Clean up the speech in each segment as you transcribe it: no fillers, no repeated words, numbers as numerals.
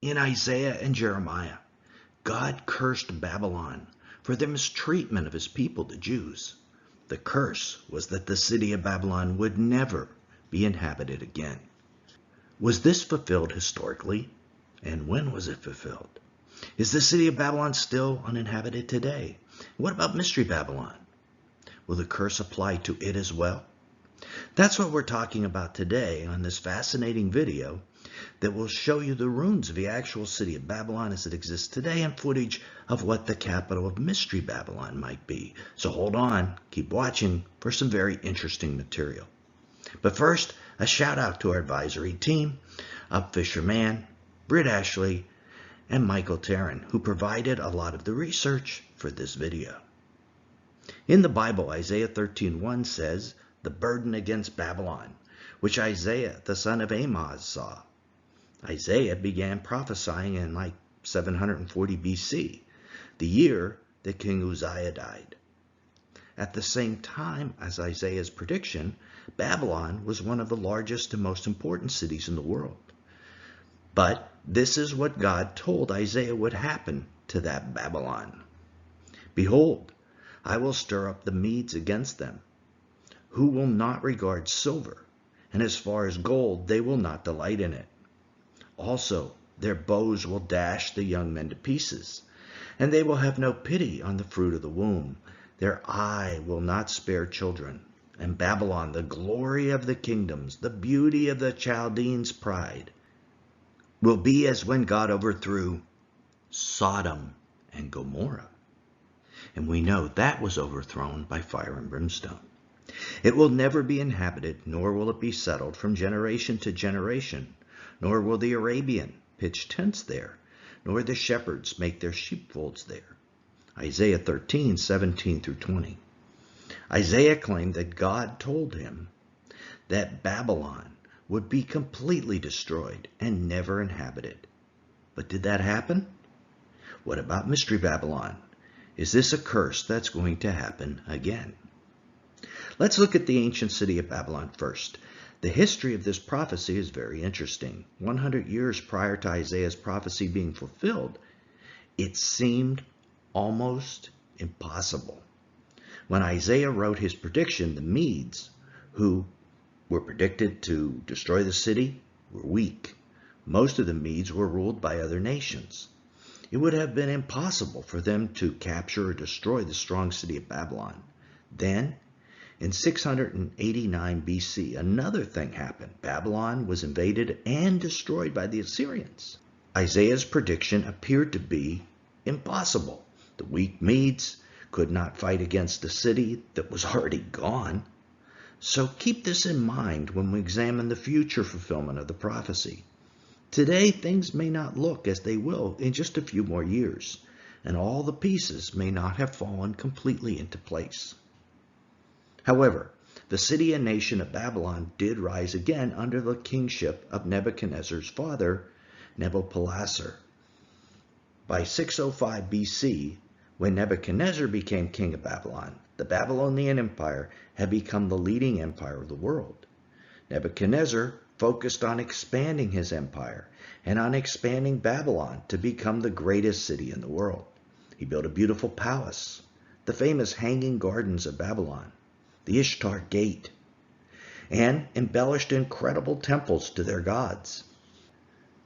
In Isaiah and Jeremiah, God cursed Babylon for their mistreatment of his people, the Jews. The curse was that the city of Babylon would never be inhabited again. Was this fulfilled historically? And when was it fulfilled? Is the city of Babylon still uninhabited today? What about Mystery Babylon? Will the curse apply to it as well? That's what we're talking about today on this fascinating video that will show you the ruins of the actual city of Babylon as it exists today and footage of what the capital of Mystery Babylon might be. So hold on, keep watching for some very interesting material. But first, a shout out to our advisory team, Upfisher Man, Britt Ashley, and Michael Tarrin, who provided a lot of the research for this video. In the Bible, Isaiah 13:1 says, "The burden against Babylon, which Isaiah the son of Amoz saw." Isaiah began prophesying in 740 BC, the year that King Uzziah died. At the same time as Isaiah's prediction, Babylon was one of the largest and most important cities in the world. But this is what God told Isaiah would happen to that Babylon. "Behold, I will stir up the Medes against them, who will not regard silver, and as far as gold they will not delight in it. Also their bows will dash the young men to pieces, and they will have no pity on the fruit of the womb. Their eye will not spare children. And Babylon, the glory of the kingdoms, the beauty of the Chaldeans' pride, will be as when God overthrew Sodom and Gomorrah." And we know that was overthrown by fire and brimstone. "It will never be inhabited, nor will it be settled from generation to generation, nor will the Arabian pitch tents there, nor the shepherds make their sheepfolds there." Isaiah 13:17-20. Isaiah claimed that God told him that Babylon would be completely destroyed and never inhabited. But did that happen? What about Mystery Babylon? Is this a curse that's going to happen again? Let's look at the ancient city of Babylon first. The history of this prophecy is very interesting. 100 years prior to Isaiah's prophecy being fulfilled, it seemed almost impossible. When Isaiah wrote his prediction, the Medes, who were predicted to destroy the city, were weak. Most of the Medes were ruled by other nations. It would have been impossible for them to capture or destroy the strong city of Babylon. Then, in 689 BC, another thing happened. Babylon was invaded and destroyed by the Assyrians. Isaiah's prediction appeared to be impossible. The weak Medes could not fight against a city that was already gone. So keep this in mind when we examine the future fulfillment of the prophecy. Today, things may not look as they will in just a few more years, and all the pieces may not have fallen completely into place. However, the city and nation of Babylon did rise again under the kingship of Nebuchadnezzar's father, Nabopolassar. By 605 BC, when Nebuchadnezzar became king of Babylon, the Babylonian Empire had become the leading empire of the world. Nebuchadnezzar focused on expanding his empire and on expanding Babylon to become the greatest city in the world. He built a beautiful palace, the famous Hanging Gardens of Babylon, the Ishtar Gate, and embellished incredible temples to their gods.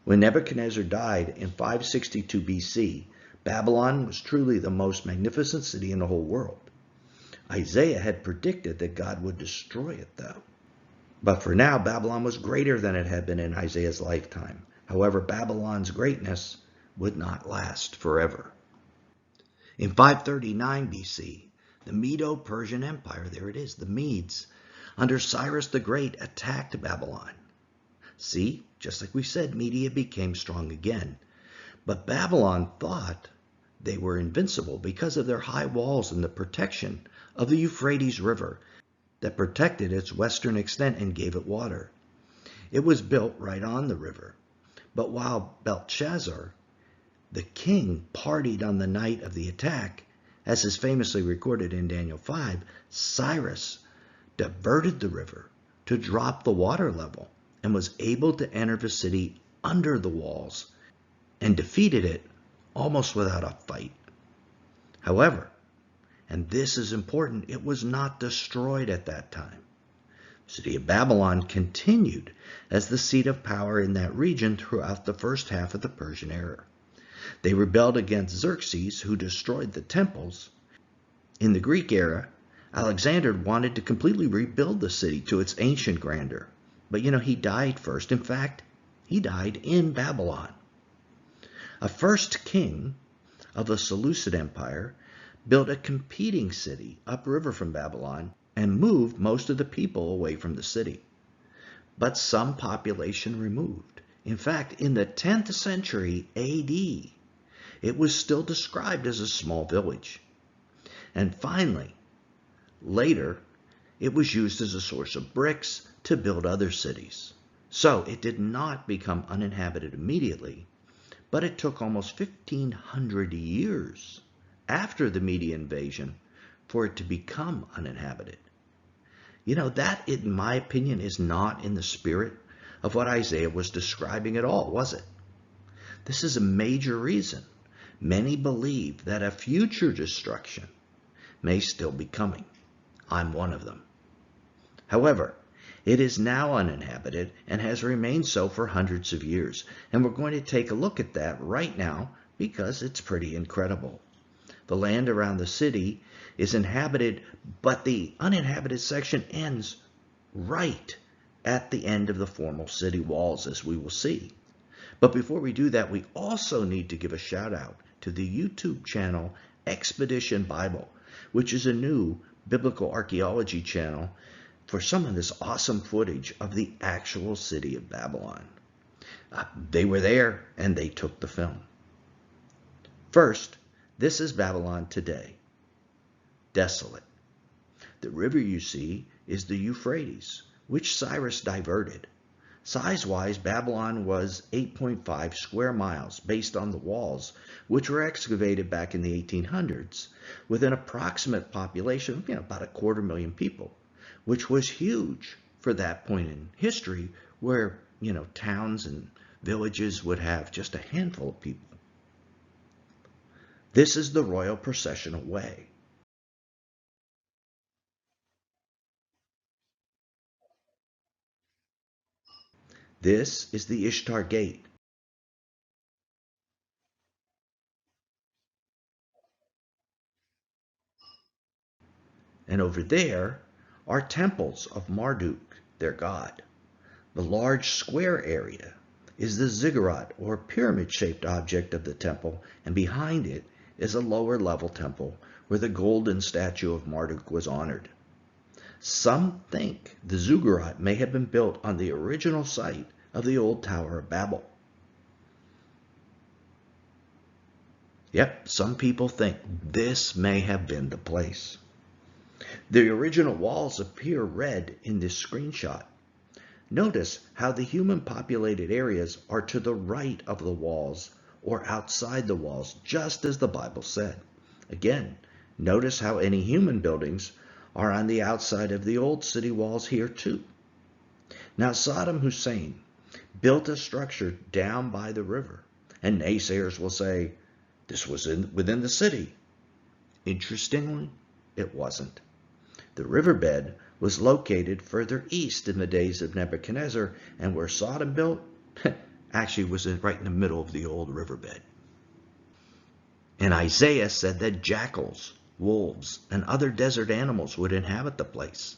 When Nebuchadnezzar died in 562 BC, Babylon was truly the most magnificent city in the whole world. Isaiah had predicted that God would destroy it, though. But for now, Babylon was greater than it had been in Isaiah's lifetime. However, Babylon's greatness would not last forever. In 539 BC, the Medo-Persian Empire, there it is, the Medes, under Cyrus the Great, attacked Babylon. See, just like we said, Media became strong again. But Babylon thought they were invincible because of their high walls and the protection of the Euphrates River that protected its western extent and gave it water. It was built right on the river. But while Belshazzar, the king, partied on the night of the attack, as is famously recorded in Daniel 5, Cyrus diverted the river to drop the water level and was able to enter the city under the walls and defeated it almost without a fight. However, and this is important, it was not destroyed at that time. The city of Babylon continued as the seat of power in that region throughout the first half of the Persian era. They rebelled against Xerxes, who destroyed the temples. In the Greek era, Alexander wanted to completely rebuild the city to its ancient grandeur. But he died first. In fact, he died in Babylon. A first king of the Seleucid Empire built a competing city upriver from Babylon and moved most of the people away from the city. But some population removed. In fact, in the 10th century AD, it was still described as a small village. And finally, later, it was used as a source of bricks to build other cities. So it did not become uninhabited immediately, but it took almost 1,500 years after the Media invasion for it to become uninhabited. That, in my opinion, is not in the spirit of what Isaiah was describing at all, was it? This is a major reason many believe that a future destruction may still be coming. I'm one of them. However, it is now uninhabited and has remained so for hundreds of years. And we're going to take a look at that right now because it's pretty incredible. The land around the city is inhabited, but the uninhabited section ends right at the end of the formal city walls, as we will see. But before we do that, we also need to give a shout out to the YouTube channel Expedition Bible, which is a new biblical archaeology channel for some of this awesome footage of the actual city of Babylon. They were there and they took the film. First, this is Babylon today. Desolate. The river you see is the Euphrates, which Cyrus diverted. Size-wise, Babylon was 8.5 square miles based on the walls, which were excavated back in the 1800s, with an approximate population of about 250,000 people, which was huge for that point in history where, towns and villages would have just a handful of people. This is the royal processional way. This is the Ishtar Gate. And over there are temples of Marduk, their god. The large square area is the ziggurat or pyramid-shaped object of the temple, and behind it is a lower level temple where the golden statue of Marduk was honored. Some think the ziggurat may have been built on the original site of the old Tower of Babel. Yep, some people think this may have been the place. The original walls appear red in this screenshot. Notice how the human populated areas are to the right of the walls or outside the walls, just as the Bible said. Again, notice how any human buildings are on the outside of the old city walls here too. Now, Saddam Hussein built a structure down by the river, and naysayers will say this was within the city. Interestingly, it wasn't. The riverbed was located further east in the days of Nebuchadnezzar, and where Sodom built actually was right in the middle of the old riverbed. And Isaiah said that jackals, wolves, and other desert animals would inhabit the place.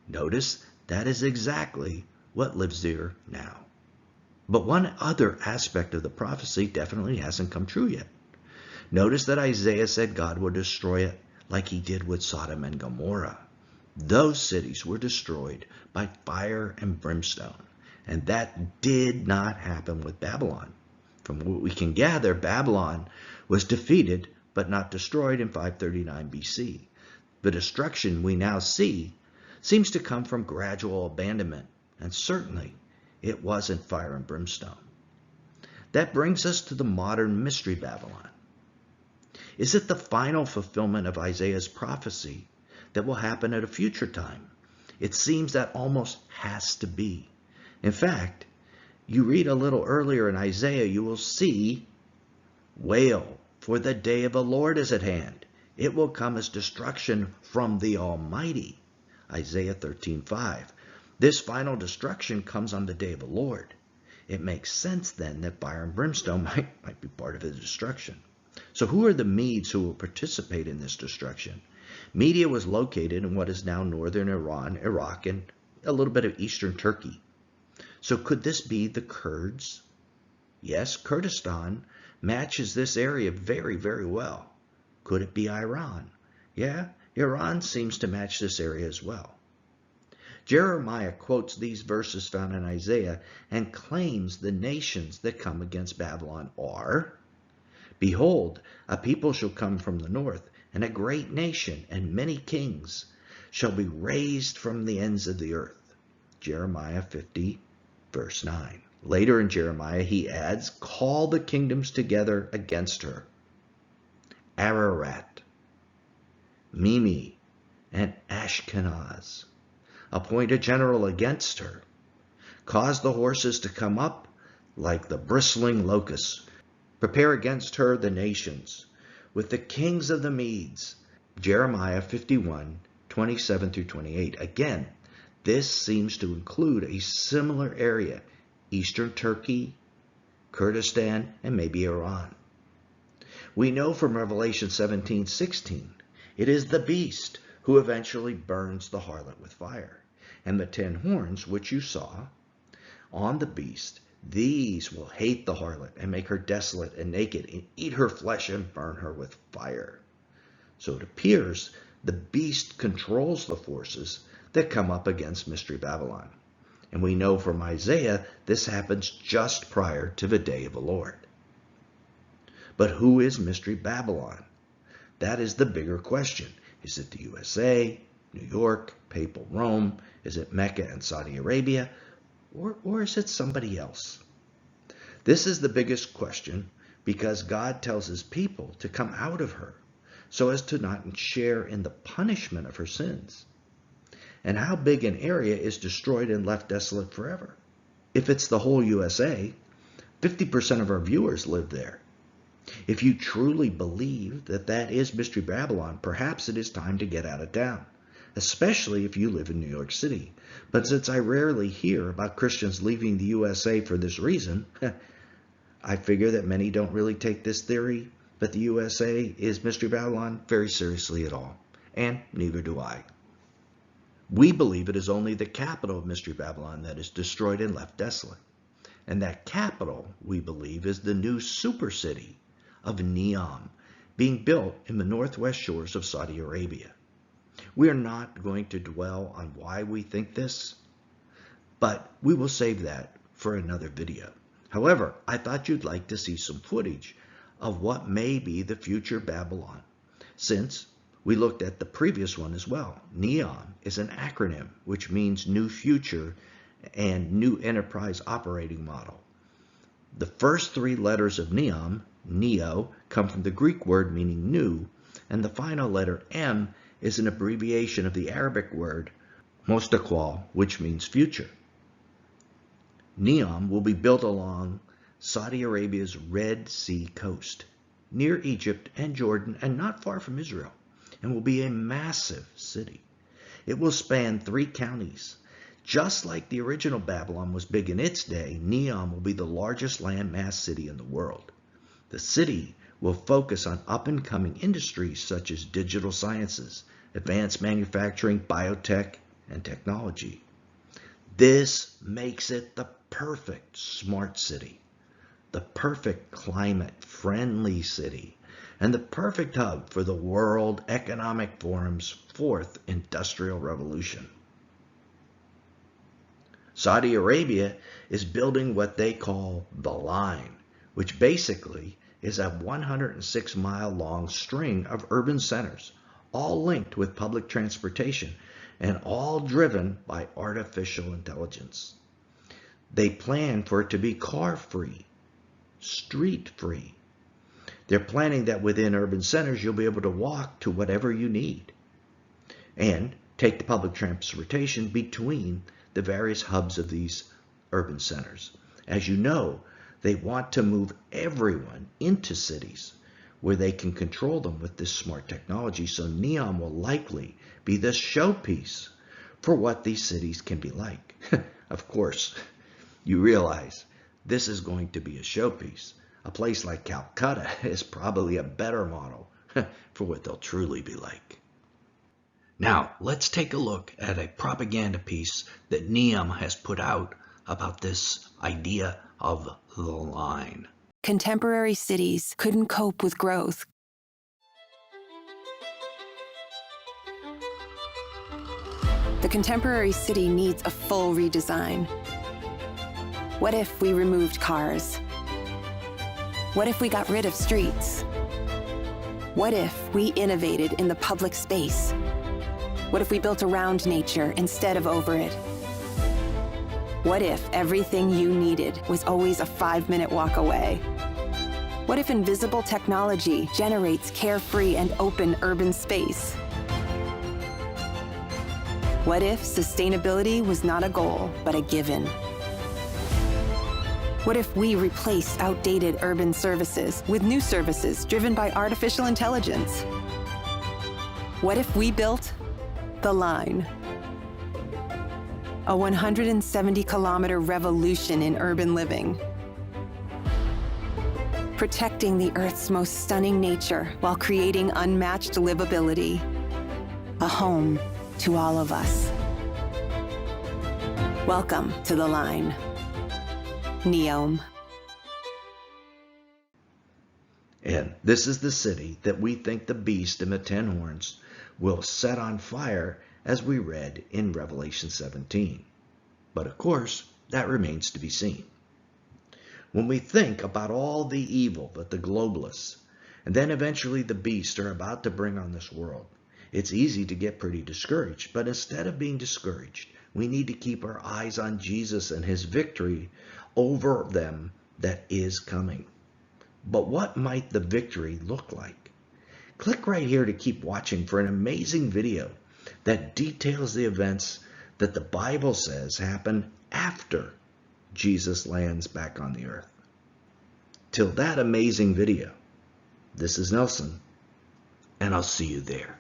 Notice that is exactly what lives there now. But one other aspect of the prophecy definitely hasn't come true yet. Notice that Isaiah said God would destroy it like he did with Sodom and Gomorrah. Those cities were destroyed by fire and brimstone, and that did not happen with Babylon. From what we can gather, Babylon was defeated but not destroyed in 539 BC. The destruction we now see seems to come from gradual abandonment, and certainly it wasn't fire and brimstone. That brings us to the modern Mystery Babylon. Is it the final fulfillment of Isaiah's prophecy that will happen at a future time? It seems that almost has to be. In fact, you read a little earlier in Isaiah, you will see Wail, for the day of the Lord is at hand. It will come as destruction from the Almighty. Isaiah 13:5. This final destruction comes on the day of the Lord. It makes sense then that fire and brimstone might be part of the destruction. So who are the Medes who will participate in this destruction? Media was located in what is now northern Iran, Iraq, and a little bit of eastern Turkey. So could this be the Kurds? Yes, Kurdistan matches this area very, very well. Could it be Iran? Yeah, Iran seems to match this area as well. Jeremiah quotes these verses found in Isaiah and claims the nations that come against Babylon are, behold, a people shall come from the north, and a great nation and many kings shall be raised from the ends of the earth. Jeremiah 50, verse 9. Later in Jeremiah, he adds, call the kingdoms together against her. Ararat, Mimi, and Ashkenaz. Appoint a general against her. Cause the horses to come up like the bristling locusts. Prepare against her the nations, with the kings of the Medes. Jeremiah 51, 27 through 28. Again, this seems to include a similar area, eastern Turkey, Kurdistan, and maybe Iran. We know from Revelation 17:16, it is the beast who eventually burns the harlot with fire. And the 10 horns which you saw on the beast, these will hate the harlot and make her desolate and naked and eat her flesh and burn her with fire. So it appears the beast controls the forces that come up against Mystery Babylon. And we know from Isaiah this happens just prior to the day of the Lord. But who is Mystery Babylon? That is the bigger question. Is it the USA, New York, Papal Rome? Is it Mecca and Saudi Arabia? Or is it somebody else? This is the biggest question because God tells his people to come out of her so as to not share in the punishment of her sins. And how big an area is destroyed and left desolate forever? If it's the whole USA, 50% of our viewers live there. If you truly believe that that is Mystery Babylon, perhaps it is time to get out of town, especially if you live in New York City. But since I rarely hear about Christians leaving the USA for this reason, I figure that many don't really take this theory that the USA is Mystery Babylon very seriously at all, and neither do I. We believe it is only the capital of Mystery Babylon that is destroyed and left desolate. And that capital, we believe, is the new super city of Neom, being built in the northwest shores of Saudi Arabia. We are not going to dwell on why we think this, but we will save that for another video. However, I thought you'd like to see some footage of what may be the future Babylon, since we looked at the previous one as well. Neom is an acronym which means New Future and New Enterprise Operating Model. The first 3 letters of Neom, Neo, come from the Greek word meaning new, and the final letter M is an abbreviation of the Arabic word Mostaqbal, which means future. Neom will be built along Saudi Arabia's Red Sea coast, near Egypt and Jordan and not far from Israel, and will be a massive city. It will span 3 counties. Just like the original Babylon was big in its day, Neom will be the largest landmass city in the world. The city will focus on up-and-coming industries such as digital sciences, advanced manufacturing, biotech, and technology. This makes it the perfect smart city, the perfect climate-friendly city, and the perfect hub for the World Economic Forum's 4th Industrial Revolution. Saudi Arabia is building what they call the Line, which basically is a 106-mile-long string of urban centers, all linked with public transportation and all driven by artificial intelligence. They plan for it to be car-free, street-free. They're planning that within urban centers you'll be able to walk to whatever you need and take the public transportation between the various hubs of these urban centers. As you know, they want to move everyone into cities where they can control them with this smart technology. So Neom will likely be the showpiece for what these cities can be like. Of course, you realize this is going to be a showpiece. A place like Calcutta is probably a better model for what they'll truly be like. Now, let's take a look at a propaganda piece that Neom has put out about this idea of the line. Contemporary cities couldn't cope with growth. The contemporary city needs a full redesign. What if we removed cars? What if we got rid of streets? What if we innovated in the public space? What if we built around nature instead of over it? What if everything you needed was always a 5-minute walk away? What if invisible technology generates carefree and open urban space? What if sustainability was not a goal, but a given? What if we replaced outdated urban services with new services driven by artificial intelligence? What if we built the line? A 170-kilometer revolution in urban living. Protecting the Earth's most stunning nature while creating unmatched livability. A home to all of us. Welcome to the line. Neom. And this is the city that we think the beast and the 10 horns will set on fire, as we read in Revelation 17. But of course, that remains to be seen. When we think about all the evil that the globalists and then eventually the beast are about to bring on this world, it's easy to get pretty discouraged. But instead of being discouraged, we need to keep our eyes on Jesus and his victory over them that is coming. But what might the victory look like? Click right here to keep watching for an amazing video that details the events that the Bible says happen after Jesus lands back on the earth. Till that amazing video, this is Nelson, and I'll see you there.